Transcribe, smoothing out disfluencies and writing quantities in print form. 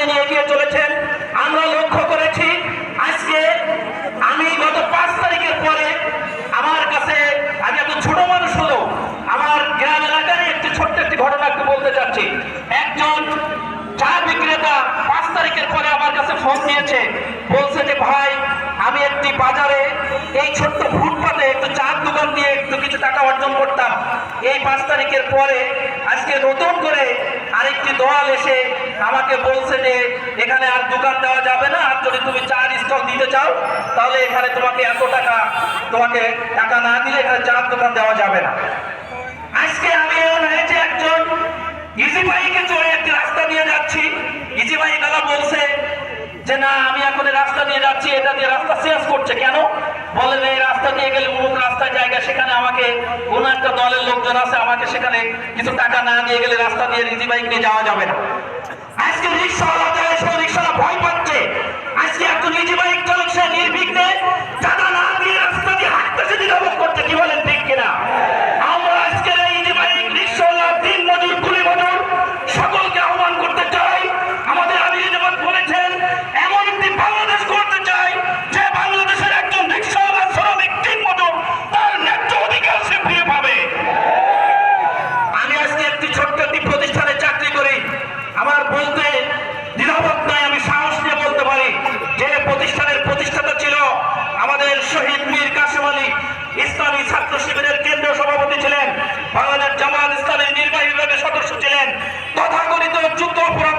তিনি এগিয়ে চলেছেন। আমরা লক্ষ্য করেছি আজকে আমি গত 5 তারিখের পরে আমার কাছে, আমি এত ছোট মানুষ হলেও আমার গ্রাম এলাকার একটি ছোট্ট একটি ঘটনা একটু বলতে চাচ্ছি। একজন চা বিক্রেতা 5 তারিখের পরে আমার কাছে ফোন দিয়েছে, বলছে যে ভাই আমি একটি বাজারে এই ছোট্ট ফুটপাতে একটু চার দোকান দিয়ে একটু কিছু টাকা অর্জন করতাম। এই 5 তারিখের পরে আজকে নতুন করে আরেকটি দল এসে আমাকে বলছে যে এখানে আর দোকান দেওয়া যাবে না, আর যদি তুমি চার স্টল দিতে চাও তাহলে এখানে তোমাকে এত টাকা, তোমাকে টাকা না দিলে এখানে চার দোকান দেওয়া যাবে না। আজকে আমি এমন হয়েছে একজন ইজি বাইকে চড়ে একটি রাস্তা দিয়ে যাচ্ছি, ইজি বাইক দাদা বলছে যে না আমি এখন রাস্তা দিয়ে যাচ্ছি, এটা দিয়ে রাস্তা শেষ করছে কেন, বলেন এই রাস্তা দিয়ে গেলে অমুক রাস্তার জায়গা, সেখানে আমাকে কোন একটা দলের লোকজন আছে, আমাকে সেখানে কিছু টাকা না দিয়ে গেলে রাস্তা দিয়ে ইজি বাইক নিয়ে যাওয়া যাবে না। আজকে রিক্সাওয়ালা রিক্সাওয়ালা ভয় পাচ্ছে। আজকে একজন ইজি বাইক চালক সে নির্বিঘ্নে চাঁদা না দিয়ে রাস্তা দিয়ে হাঁটতেছে, দ্বিধাবোধ করছে, কি বলেন ঠিক কিনা? আমরা আজকের এই ইজি বাইক রিক্সাওয়ালা, দিন মজুর, কুলি মজুর সকলকে আহ্বান করতে চাই। আমাদের আমির যেমন বলেছেন এমন একটি বাংলাদেশ করতে চাই যে বাংলাদেশের একজন রিক্সাওয়ালা, শ্রমিক, দিন মজুর তার ন্যায্য অধিকার সে ফিরে পাবে। আমি আজকে একটি ছোট্ট একটি প্রতিষ্ঠানে চাকরি করি, আমার বলতে দ্বিধাবোধ নাই, আমি সাহস নিয়ে বলতে পারি যে প্রতিষ্ঠানের প্রতিষ্ঠাতা ছিল আমাদের শহীদ মীর কাসেম আলী, ইসলামী ছাত্র শিবিরের কেন্দ্রীয় সভাপতি ছিলেন, বাংলাদেশ জামাত ইসলামের নির্বাহী বিভাগের সদস্য ছিলেন, তথাকথিত যুদ্ধ অপরাধ